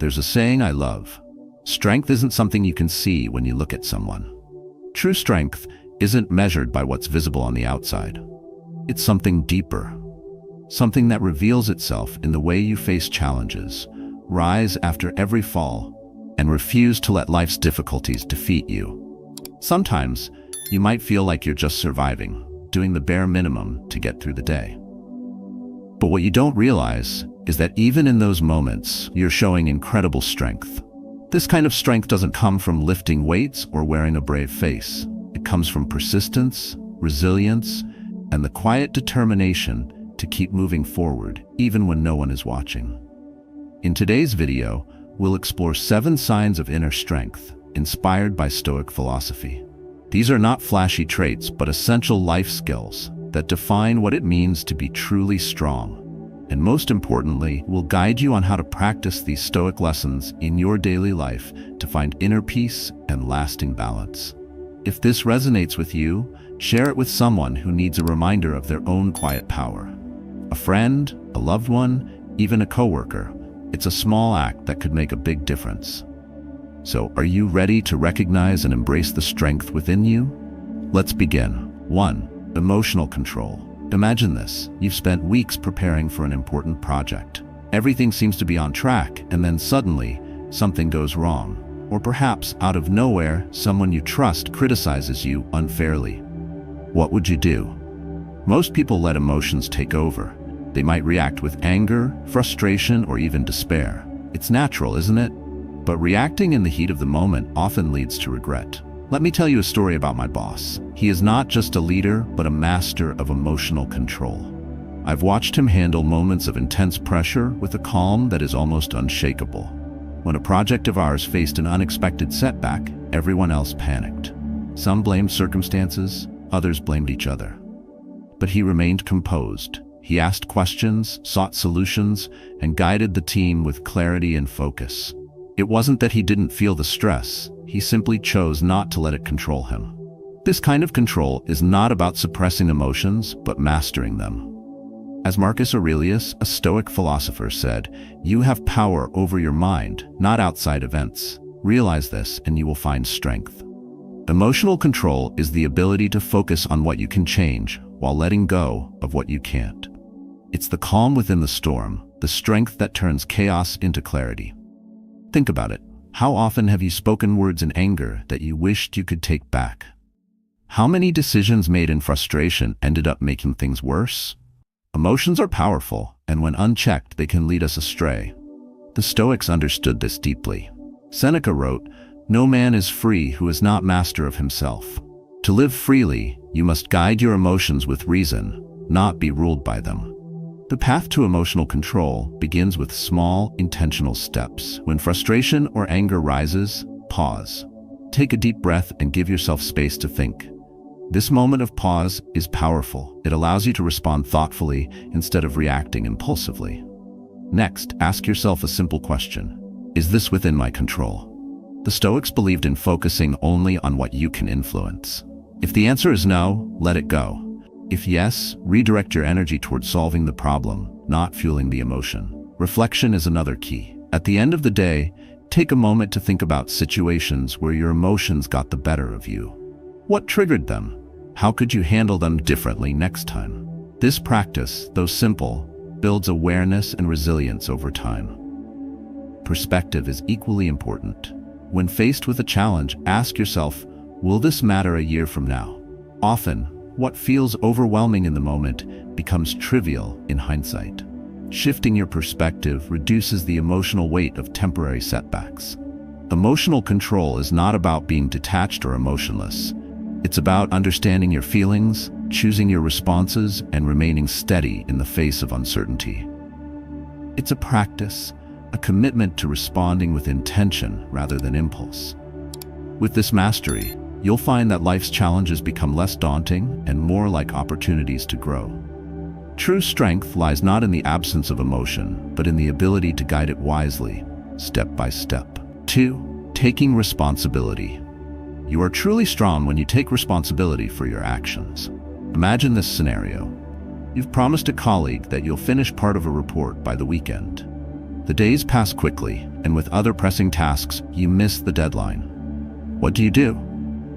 There's a saying I love. Strength isn't something you can see when you look at someone. True strength isn't measured by what's visible on the outside. It's something deeper, something that reveals itself in the way you face challenges, rise after every fall, and refuse to let life's difficulties defeat you. Sometimes, you might feel like you're just surviving, doing the bare minimum to get through the day. But what you don't realize is that even in those moments, you're showing incredible strength. This kind of strength doesn't come from lifting weights or wearing a brave face. It comes from persistence, resilience, and the quiet determination to keep moving forward even when no one is watching. In today's video, we'll explore 7 signs of inner strength inspired by Stoic philosophy. These are not flashy traits, but essential life skills that define what it means to be truly strong. And most importantly, we'll guide you on how to practice these Stoic lessons in your daily life to find inner peace and lasting balance. If this resonates with you, share it with someone who needs a reminder of their own quiet power. A friend, a loved one, even a coworker. It's a small act that could make a big difference. So, are you ready to recognize and embrace the strength within you? Let's begin. 1. Emotional control. Imagine this. You've spent weeks preparing for an important project. Everything seems to be on track, and then suddenly, something goes wrong. Or perhaps, out of nowhere, someone you trust criticizes you unfairly. What would you do? Most people let emotions take over. They might react with anger, frustration, or even despair. It's natural, isn't it? But reacting in the heat of the moment often leads to regret. Let me tell you a story about my boss. He is not just a leader, but a master of emotional control. I've watched him handle moments of intense pressure with a calm that is almost unshakable. When a project of ours faced an unexpected setback, everyone else panicked. Some blamed circumstances, others blamed each other. But he remained composed. He asked questions, sought solutions, and guided the team with clarity and focus. It wasn't that he didn't feel the stress, he simply chose not to let it control him. This kind of control is not about suppressing emotions, but mastering them. As Marcus Aurelius, a Stoic philosopher, said, "You have power over your mind, not outside events. Realize this and you will find strength." Emotional control is the ability to focus on what you can change while letting go of what you can't. It's the calm within the storm, the strength that turns chaos into clarity. Think about it. How often have you spoken words in anger that you wished you could take back? How many decisions made in frustration ended up making things worse? Emotions are powerful, and when unchecked, they can lead us astray. The Stoics understood this deeply. Seneca wrote, "No man is free who is not master of himself." To live freely, you must guide your emotions with reason, not be ruled by them. The path to emotional control begins with small, intentional steps. When frustration or anger rises, pause. Take a deep breath and give yourself space to think. This moment of pause is powerful. It allows you to respond thoughtfully instead of reacting impulsively. Next, ask yourself a simple question. Is this within my control? The Stoics believed in focusing only on what you can influence. If the answer is no, let it go. If yes, redirect your energy towards solving the problem, not fueling the emotion. Reflection is another key. At the end of the day, take a moment to think about situations where your emotions got the better of you. What triggered them? How could you handle them differently next time? This practice, though simple, builds awareness and resilience over time. Perspective is equally important. When faced with a challenge, ask yourself, will this matter a year from now? Often, what feels overwhelming in the moment becomes trivial in hindsight. Shifting your perspective reduces the emotional weight of temporary setbacks. Emotional control is not about being detached or emotionless. It's about understanding your feelings, choosing your responses, and remaining steady in the face of uncertainty. It's a practice, a commitment to responding with intention rather than impulse. With this mastery, you'll find that life's challenges become less daunting and more like opportunities to grow. True strength lies not in the absence of emotion, but in the ability to guide it wisely, step by step. 2. Taking responsibility. You are truly strong when you take responsibility for your actions. Imagine this scenario. You've promised a colleague that you'll finish part of a report by the weekend. The days pass quickly, and with other pressing tasks, you miss the deadline. What do?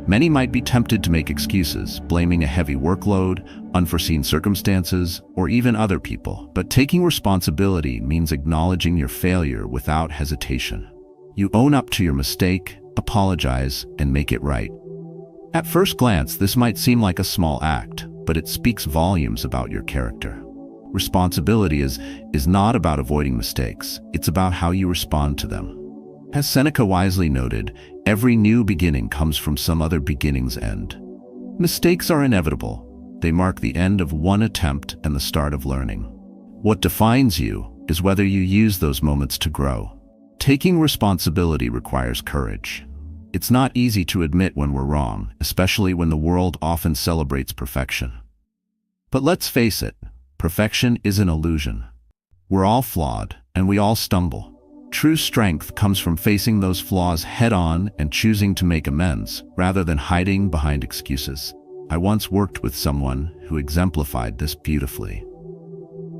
Many might be tempted to make excuses, blaming a heavy workload, unforeseen circumstances, or even other people. But taking responsibility means acknowledging your failure without hesitation. You own up to your mistake, apologize, and make it right. At first glance, this might seem like a small act, but it speaks volumes about your character. Responsibility is not about avoiding mistakes, it's about how you respond to them. As Seneca wisely noted, every new beginning comes from some other beginning's end. Mistakes are inevitable. They mark the end of one attempt and the start of learning. What defines you is whether you use those moments to grow. Taking responsibility requires courage. It's not easy to admit when we're wrong, especially when the world often celebrates perfection. But let's face it, perfection is an illusion. We're all flawed, and we all stumble. True strength comes from facing those flaws head-on and choosing to make amends, rather than hiding behind excuses. I once worked with someone who exemplified this beautifully.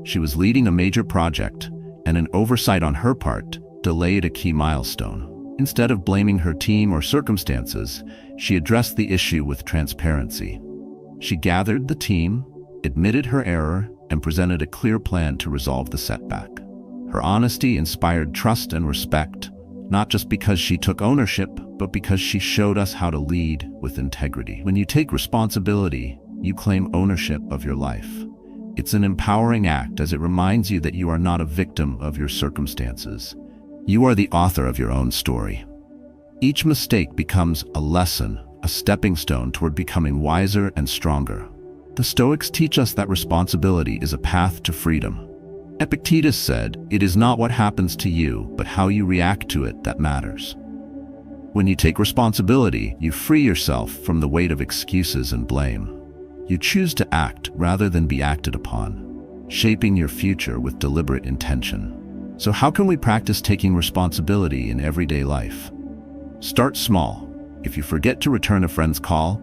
She was leading a major project, and an oversight on her part delayed a key milestone. Instead of blaming her team or circumstances, she addressed the issue with transparency. She gathered the team, admitted her error, and presented a clear plan to resolve the setback. Her honesty inspired trust and respect, not just because she took ownership, but because she showed us how to lead with integrity. When you take responsibility, you claim ownership of your life. It's an empowering act as it reminds you that you are not a victim of your circumstances. You are the author of your own story. Each mistake becomes a lesson, a stepping stone toward becoming wiser and stronger. The Stoics teach us that responsibility is a path to freedom. Epictetus said, "It is not what happens to you, but how you react to it that matters." When you take responsibility, you free yourself from the weight of excuses and blame. You choose to act rather than be acted upon, shaping your future with deliberate intention. So how can we practice taking responsibility in everyday life? Start small. If you forget to return a friend's call,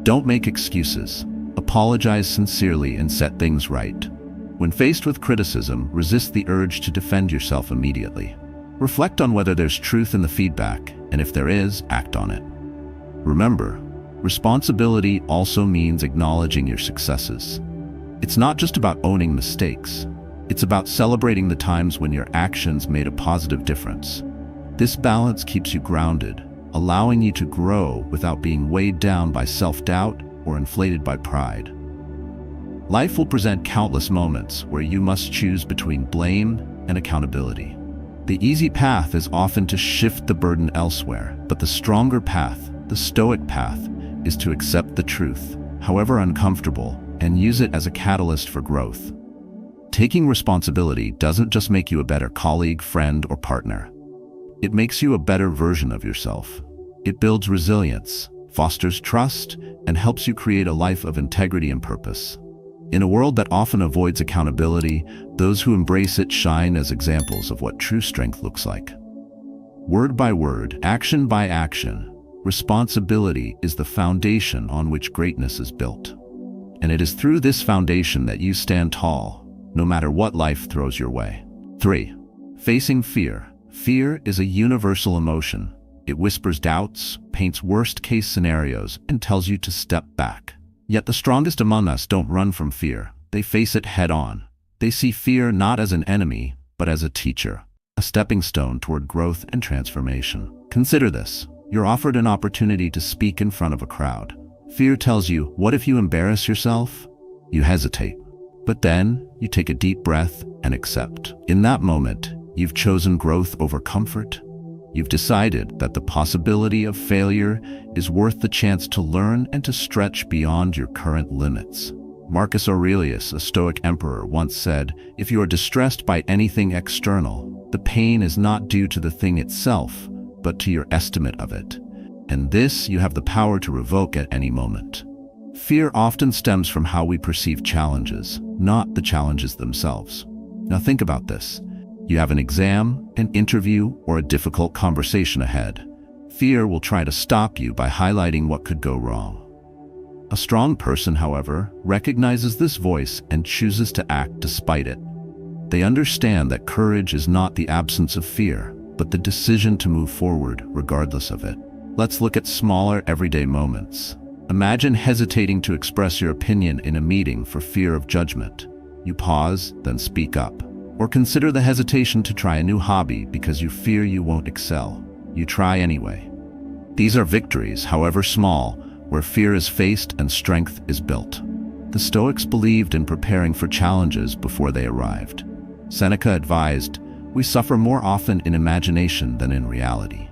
don't make excuses. Apologize sincerely and set things right. When faced with criticism, resist the urge to defend yourself immediately. Reflect on whether there's truth in the feedback, and if there is, act on it. Remember, responsibility also means acknowledging your successes. It's not just about owning mistakes. It's about celebrating the times when your actions made a positive difference. This balance keeps you grounded, allowing you to grow without being weighed down by self-doubt or inflated by pride. Life will present countless moments where you must choose between blame and accountability. The easy path is often to shift the burden elsewhere, but the stronger path, the Stoic path, is to accept the truth, however uncomfortable, and use it as a catalyst for growth. Taking responsibility doesn't just make you a better colleague, friend, or partner. It makes you a better version of yourself. It builds resilience, fosters trust, and helps you create a life of integrity and purpose. In a world that often avoids accountability, those who embrace it shine as examples of what true strength looks like. Word by word, action by action, responsibility is the foundation on which greatness is built. And it is through this foundation that you stand tall, no matter what life throws your way. 3. Facing fear. Fear is a universal emotion. It whispers doubts, paints worst-case scenarios, and tells you to step back. Yet the strongest among us don't run from fear. They face it head-on. They see fear not as an enemy, but as a teacher, a stepping stone toward growth and transformation. Consider this. You're offered an opportunity to speak in front of a crowd. Fear tells you, what if you embarrass yourself? You hesitate. But then, you take a deep breath and accept. In that moment, you've chosen growth over comfort. You've decided that the possibility of failure is worth the chance to learn and to stretch beyond your current limits. Marcus Aurelius, a Stoic emperor, once said, "If you are distressed by anything external, the pain is not due to the thing itself, but to your estimate of it. And this you have the power to revoke at any moment." Fear often stems from how we perceive challenges, not the challenges themselves. Now think about this. You have an exam, an interview, or a difficult conversation ahead. Fear will try to stop you by highlighting what could go wrong. A strong person, however, recognizes this voice and chooses to act despite it. They understand that courage is not the absence of fear, but the decision to move forward regardless of it. Let's look at smaller everyday moments. Imagine hesitating to express your opinion in a meeting for fear of judgment. You pause, then speak up. Or consider the hesitation to try a new hobby because you fear you won't excel. You try anyway. These are victories, however small, where fear is faced and strength is built. The Stoics believed in preparing for challenges before they arrived. Seneca advised, "We suffer more often in imagination than in reality."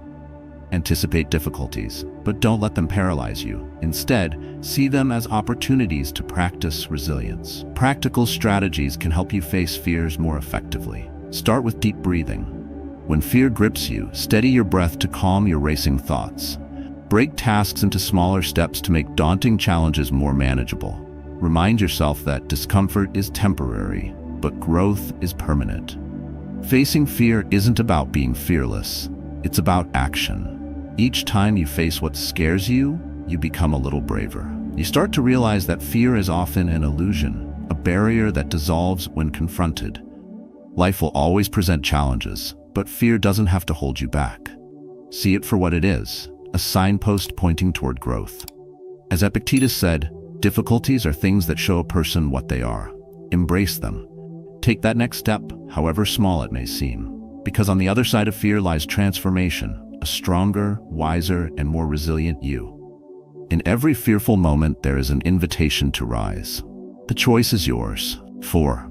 Anticipate difficulties, but don't let them paralyze you. Instead, see them as opportunities to practice resilience. Practical strategies can help you face fears more effectively. Start with deep breathing. When fear grips you, steady your breath to calm your racing thoughts. Break tasks into smaller steps to make daunting challenges more manageable. Remind yourself that discomfort is temporary, but growth is permanent. Facing fear isn't about being fearless. It's about action. Each time you face what scares you, you become a little braver. You start to realize that fear is often an illusion, a barrier that dissolves when confronted. Life will always present challenges, but fear doesn't have to hold you back. See it for what it is, a signpost pointing toward growth. As Epictetus said, difficulties are things that show a person what they are. Embrace them. Take that next step, however small it may seem. Because on the other side of fear lies transformation, a stronger, wiser, and more resilient you. In every fearful moment, there is an invitation to rise. The choice is yours. 4.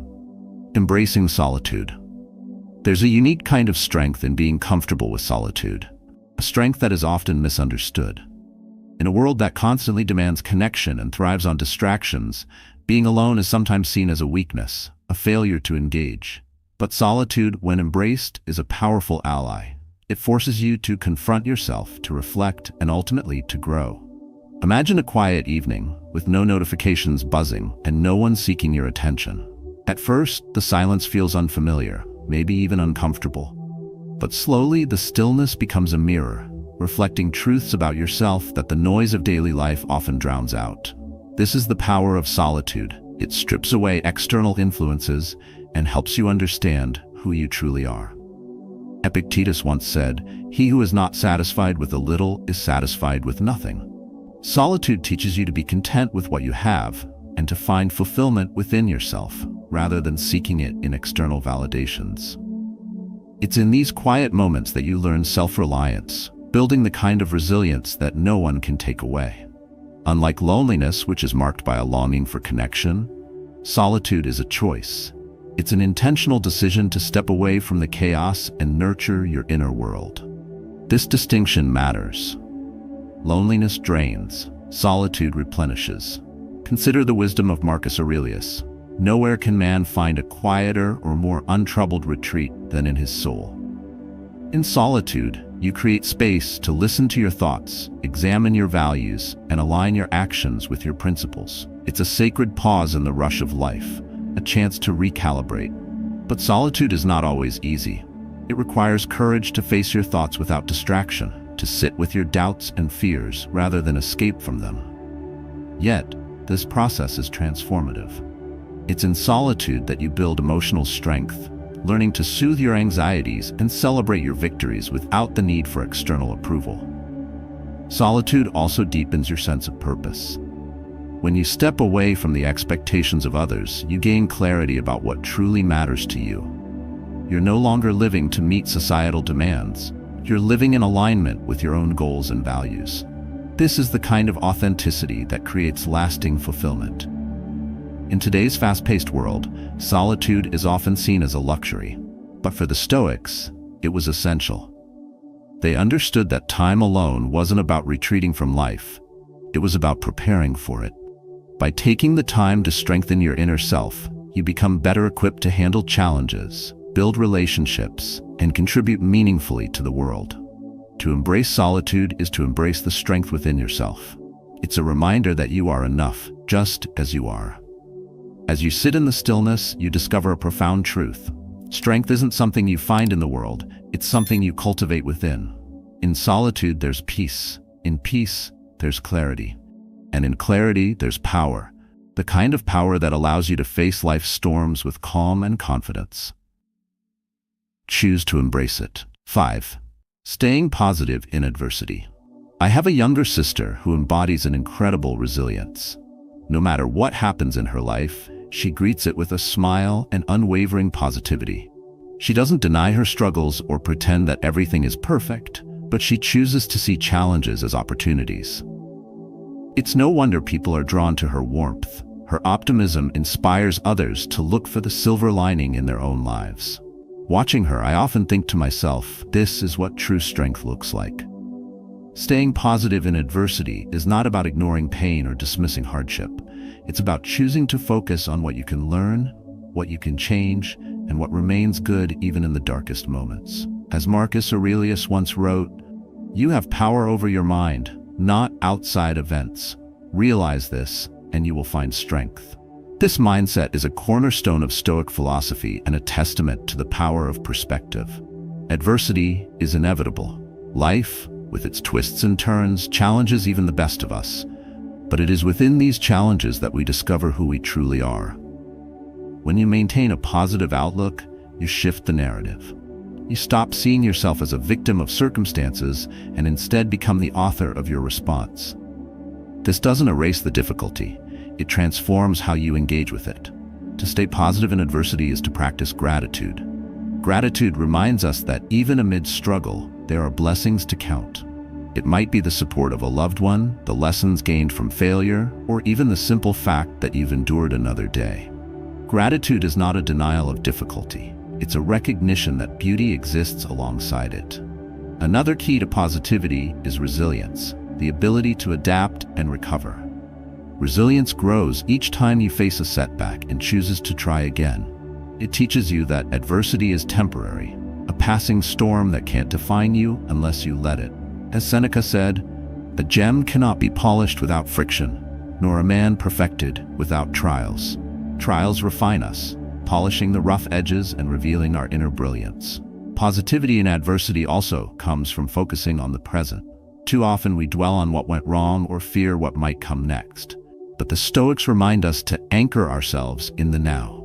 Embracing solitude. There's a unique kind of strength in being comfortable with solitude, a strength that is often misunderstood. In a world that constantly demands connection and thrives on distractions, being alone is sometimes seen as a weakness, a failure to engage. But solitude, when embraced, is a powerful ally. It forces you to confront yourself, to reflect, and ultimately to grow. Imagine a quiet evening, with no notifications buzzing and no one seeking your attention. At first, the silence feels unfamiliar, maybe even uncomfortable. But slowly, the stillness becomes a mirror, reflecting truths about yourself that the noise of daily life often drowns out. This is the power of solitude. It strips away external influences and helps you understand who you truly are. Epictetus once said, "He who is not satisfied with a little is satisfied with nothing." Solitude teaches you to be content with what you have and to find fulfillment within yourself, rather than seeking it in external validations. It's in these quiet moments that you learn self-reliance, building the kind of resilience that no one can take away. Unlike loneliness, which is marked by a longing for connection, solitude is a choice. It's an intentional decision to step away from the chaos and nurture your inner world. This distinction matters. Loneliness drains, solitude replenishes. Consider the wisdom of Marcus Aurelius. Nowhere can man find a quieter or more untroubled retreat than in his soul. In solitude, you create space to listen to your thoughts, examine your values, and align your actions with your principles. It's a sacred pause in the rush of life, a chance to recalibrate. But solitude is not always easy. It requires courage to face your thoughts without distraction, to sit with your doubts and fears rather than escape from them. Yet, this process is transformative. It's in solitude that you build emotional strength, learning to soothe your anxieties and celebrate your victories without the need for external approval. Solitude also deepens your sense of purpose. When you step away from the expectations of others, you gain clarity about what truly matters to you. You're no longer living to meet societal demands. You're living in alignment with your own goals and values. This is the kind of authenticity that creates lasting fulfillment. In today's fast-paced world, solitude is often seen as a luxury, but for the Stoics, it was essential. They understood that time alone wasn't about retreating from life. It was about preparing for it. By taking the time to strengthen your inner self, you become better equipped to handle challenges, build relationships, and contribute meaningfully to the world. To embrace solitude is to embrace the strength within yourself. It's a reminder that you are enough, just as you are. As you sit in the stillness, you discover a profound truth. Strength isn't something you find in the world, it's something you cultivate within. In solitude, there's peace. In peace, there's clarity. And in clarity, there's power. the kind of power that allows you to face life's storms with calm and confidence. Choose to embrace it. 5. Staying positive in adversity. I have a younger sister who embodies an incredible resilience. No matter what happens in her life, she greets it with a smile and unwavering positivity. She doesn't deny her struggles or pretend that everything is perfect, but she chooses to see challenges as opportunities. It's no wonder people are drawn to her warmth. Her optimism inspires others to look for the silver lining in their own lives. Watching her, I often think to myself, this is what true strength looks like. Staying positive in adversity is not about ignoring pain or dismissing hardship. It's about choosing to focus on what you can learn, what you can change, and what remains good even in the darkest moments. As Marcus Aurelius once wrote, "You have power over your mind, not outside events. Realize this, and you will find strength." This mindset is a cornerstone of Stoic philosophy and a testament to the power of perspective. Adversity is inevitable. Life, with its twists and turns, challenges even the best of us. But it is within these challenges that we discover who we truly are. When you maintain a positive outlook, you shift the narrative. You stop seeing yourself as a victim of circumstances and instead become the author of your response. This doesn't erase the difficulty. It transforms how you engage with it. To stay positive in adversity is to practice gratitude. Gratitude reminds us that even amid struggle, there are blessings to count. It might be the support of a loved one, the lessons gained from failure, or even the simple fact that you've endured another day. Gratitude is not a denial of difficulty. It's a recognition that beauty exists alongside it. Another key to positivity is resilience, the ability to adapt and recover. Resilience grows each time you face a setback and chooses to try again. It teaches you that adversity is temporary, a passing storm that can't define you unless you let it. As Seneca said, "A gem cannot be polished without friction, nor a man perfected without trials." Trials refine us, polishing the rough edges and revealing our inner brilliance. Positivity in adversity also comes from focusing on the present. Too often we dwell on what went wrong or fear what might come next. But the Stoics remind us to anchor ourselves in the now.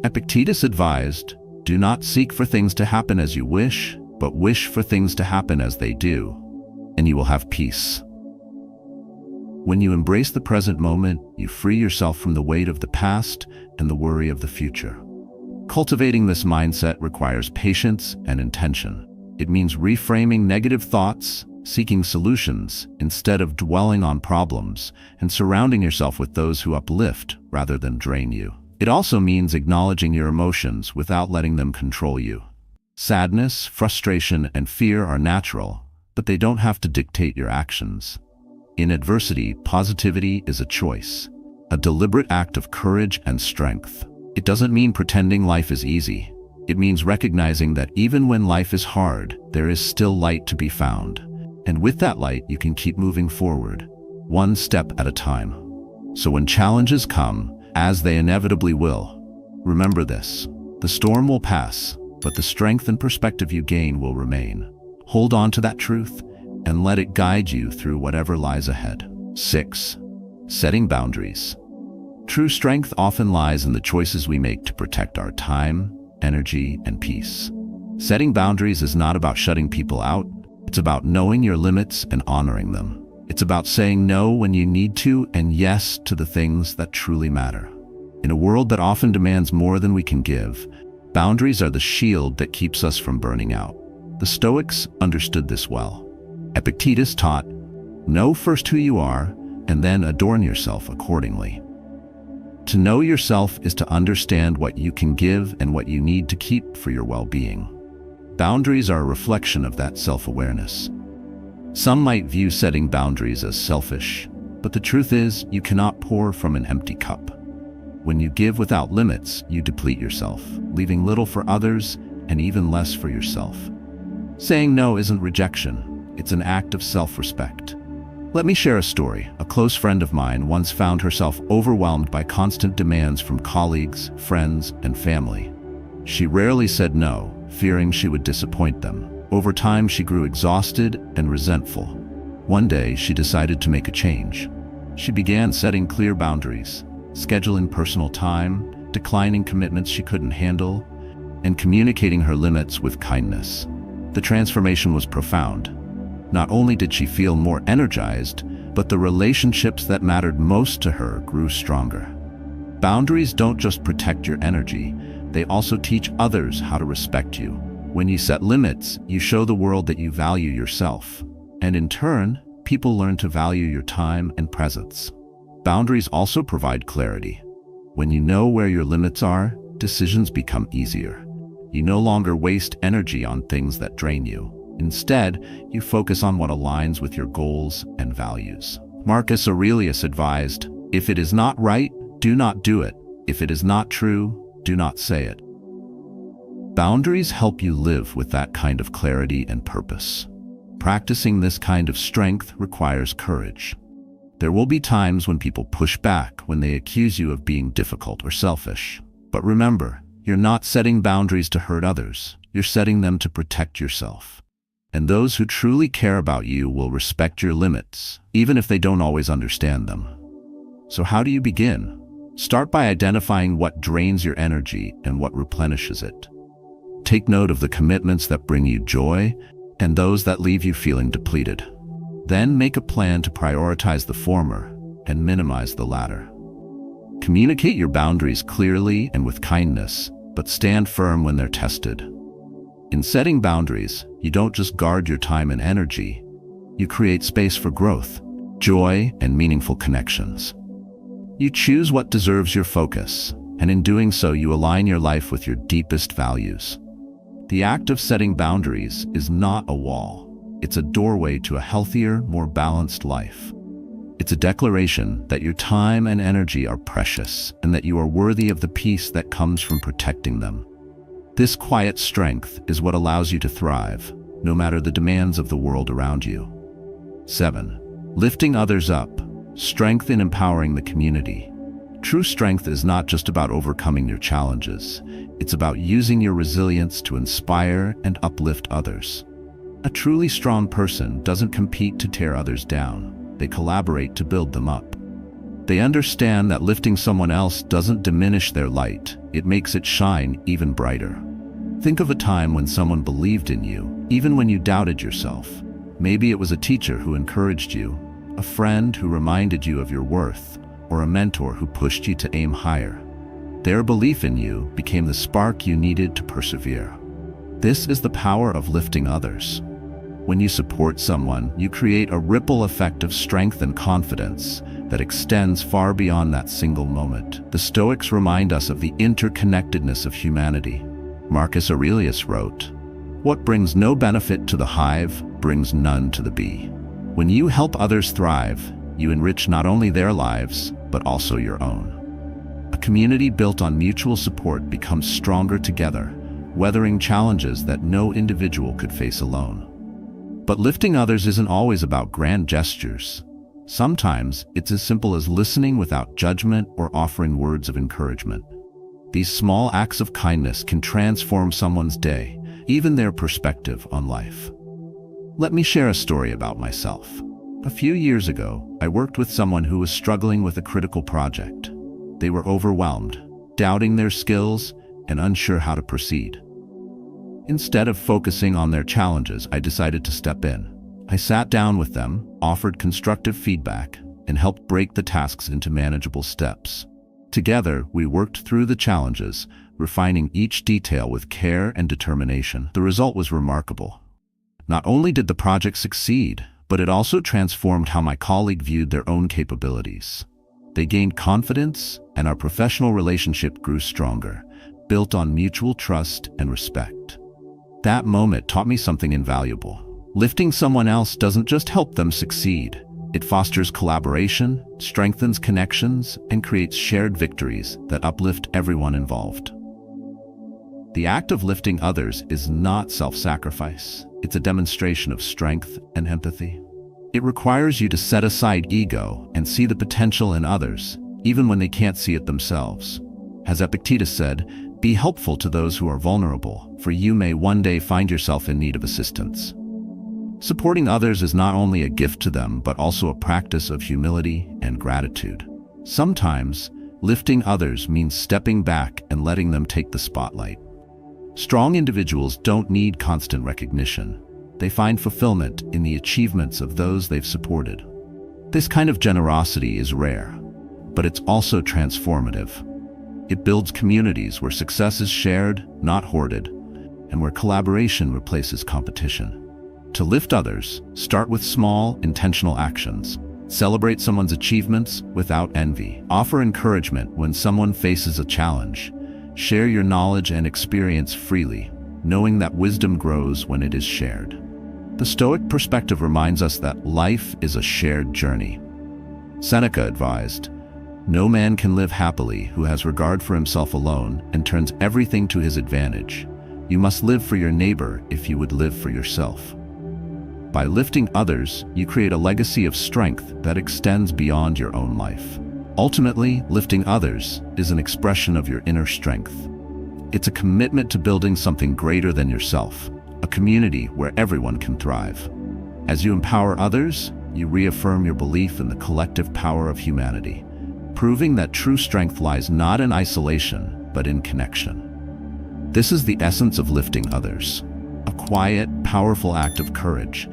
Epictetus advised, "Do not seek for things to happen as you wish, but wish for things to happen as they do, and you will have peace." When you embrace the present moment, you free yourself from the weight of the past and the worry of the future. Cultivating this mindset requires patience and intention. It means reframing negative thoughts, seeking solutions instead of dwelling on problems, and surrounding yourself with those who uplift rather than drain you. It also means acknowledging your emotions without letting them control you. Sadness, frustration, and fear are natural, but they don't have to dictate your actions. In adversity, positivity is a choice, a deliberate act of courage and strength. It doesn't mean pretending life is easy. It means recognizing that even when life is hard, there is still light to be found. And with that light, you can keep moving forward, one step at a time. So when challenges come, as they inevitably will, remember this: the storm will pass, but the strength and perspective you gain will remain. Hold on to that truth and let it guide you through whatever lies ahead. 6. Setting boundaries. True strength often lies in the choices we make to protect our time, energy, and peace. Setting boundaries is not about shutting people out. It's about knowing your limits and honoring them. It's about saying no when you need to and yes to the things that truly matter. In a world that often demands more than we can give, boundaries are the shield that keeps us from burning out. The Stoics understood this well. Epictetus taught, "Know first who you are, and then adorn yourself accordingly." To know yourself is to understand what you can give and what you need to keep for your well-being. Boundaries are a reflection of that self-awareness. Some might view setting boundaries as selfish, but the truth is, you cannot pour from an empty cup. When you give without limits, you deplete yourself, leaving little for others and even less for yourself. Saying no isn't rejection, it's an act of self-respect. Let me share a story. A close friend of mine once found herself overwhelmed by constant demands from colleagues, friends, and family. She rarely said no, fearing she would disappoint them. Over time, she grew exhausted and resentful. One day, she decided to make a change. She began setting clear boundaries. scheduling personal time, declining commitments she couldn't handle, and communicating her limits with kindness. The transformation was profound. Not only did she feel more energized, but the relationships that mattered most to her grew stronger. Boundaries don't just protect your energy, they also teach others how to respect you. When you set limits, you show the world that you value yourself. And in turn, people learn to value your time and presence. Boundaries also provide clarity. When you know where your limits are, decisions become easier. You no longer waste energy on things that drain you. Instead, you focus on what aligns with your goals and values. Marcus Aurelius advised, "If it is not right, do not do it. If it is not true, do not say it." Boundaries help you live with that kind of clarity and purpose. Practicing this kind of strength requires courage. There will be times when people push back, when they accuse you of being difficult or selfish. But remember, you're not setting boundaries to hurt others. You're setting them to protect yourself. And those who truly care about you will respect your limits, even if they don't always understand them. So how do you begin? Start by identifying what drains your energy and what replenishes it. Take note of the commitments that bring you joy and those that leave you feeling depleted. Then make a plan to prioritize the former and minimize the latter. Communicate your boundaries clearly and with kindness, but stand firm when they're tested. In setting boundaries, you don't just guard your time and energy, you create space for growth, joy, and meaningful connections. You choose what deserves your focus, and in doing so you align your life with your deepest values. The act of setting boundaries is not a wall. It's a doorway to a healthier, more balanced life. It's a declaration that your time and energy are precious and that you are worthy of the peace that comes from protecting them. This quiet strength is what allows you to thrive, no matter the demands of the world around you. 7. Lifting others up. Strength in empowering the community. True strength is not just about overcoming your challenges. It's about using your resilience to inspire and uplift others. A truly strong person doesn't compete to tear others down. They collaborate to build them up. They understand that lifting someone else doesn't diminish their light. It makes it shine even brighter. Think of a time when someone believed in you, even when you doubted yourself. Maybe it was a teacher who encouraged you, a friend who reminded you of your worth, or a mentor who pushed you to aim higher. Their belief in you became the spark you needed to persevere. This is the power of lifting others. When you support someone, you create a ripple effect of strength and confidence that extends far beyond that single moment. The Stoics remind us of the interconnectedness of humanity. Marcus Aurelius wrote, "What brings no benefit to the hive brings none to the bee." When you help others thrive, you enrich not only their lives, but also your own. A community built on mutual support becomes stronger together, weathering challenges that no individual could face alone. But lifting others isn't always about grand gestures. Sometimes it's as simple as listening without judgment or offering words of encouragement. These small acts of kindness can transform someone's day, even their perspective on life. Let me share a story about myself. A few years ago, I worked with someone who was struggling with a critical project. They were overwhelmed, doubting their skills, and unsure how to proceed. Instead of focusing on their challenges, I decided to step in. I sat down with them, offered constructive feedback, and helped break the tasks into manageable steps. Together, we worked through the challenges, refining each detail with care and determination. The result was remarkable. Not only did the project succeed, but it also transformed how my colleague viewed their own capabilities. They gained confidence, and our professional relationship grew stronger, built on mutual trust and respect. That moment taught me something invaluable. Lifting someone else doesn't just help them succeed. It fosters collaboration, strengthens connections, and creates shared victories that uplift everyone involved. The act of lifting others is not self-sacrifice. It's a demonstration of strength and empathy. It requires you to set aside ego and see the potential in others, even when they can't see it themselves. As Epictetus said, "Be helpful to those who are vulnerable, for you may one day find yourself in need of assistance." Supporting others is not only a gift to them, but also a practice of humility and gratitude. Sometimes, Lifting others means stepping back and letting them take the spotlight. Strong individuals don't need constant recognition. They find fulfillment in the achievements of those they've supported. This kind of generosity is rare, but it's also transformative. It builds communities where success is shared, not hoarded, and where collaboration replaces competition. To lift others, start with small, intentional actions. Celebrate someone's achievements without envy. Offer encouragement when someone faces a challenge. Share your knowledge and experience freely, knowing that wisdom grows when it is shared. The Stoic perspective reminds us that life is a shared journey. Seneca advised, "No man can live happily who has regard for himself alone and turns everything to his advantage. You must live for your neighbor if you would live for yourself." By lifting others, you create a legacy of strength that extends beyond your own life. Ultimately, lifting others is an expression of your inner strength. It's a commitment to building something greater than yourself, a community where everyone can thrive. As you empower others, you reaffirm your belief in the collective power of humanity, proving that true strength lies not in isolation, but in connection. This is the essence of lifting others, a quiet, powerful act of courage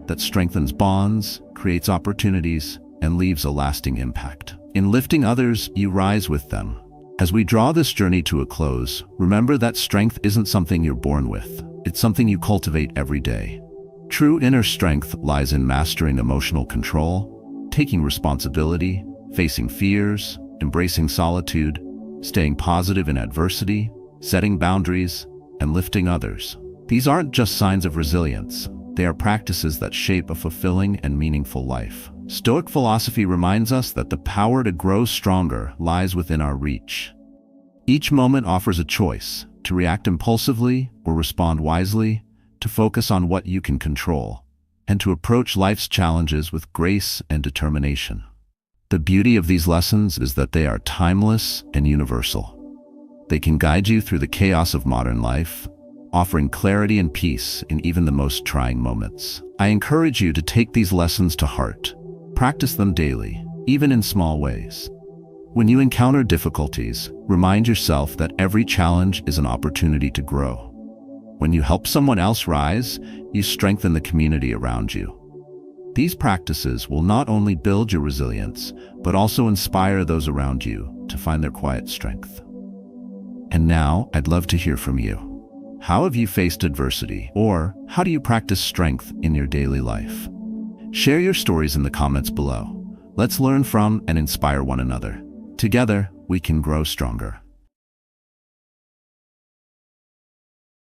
that strengthens bonds, creates opportunities, and leaves a lasting impact. In lifting others, you rise with them. As we draw this journey to a close, remember that strength isn't something you're born with. It's something you cultivate every day. True inner strength lies in mastering emotional control, taking responsibility, facing fears, embracing solitude, staying positive in adversity, setting boundaries, and lifting others. These aren't just signs of resilience. They are practices that shape a fulfilling and meaningful life. Stoic philosophy reminds us that the power to grow stronger lies within our reach. Each moment offers a choice: to react impulsively or respond wisely, to focus on what you can control, and to approach life's challenges with grace and determination. The beauty of these lessons is that they are timeless and universal. They can guide you through the chaos of modern life, offering clarity and peace in even the most trying moments. I encourage you to take these lessons to heart. Practice them daily, even in small ways. When you encounter difficulties, remind yourself that every challenge is an opportunity to grow. When you help someone else rise, you strengthen the community around you. These practices will not only build your resilience, but also inspire those around you to find their quiet strength. And now, I'd love to hear from you. How have you faced adversity? Or how do you practice strength in your daily life? Share your stories in the comments below. Let's learn from and inspire one another. Together, we can grow stronger.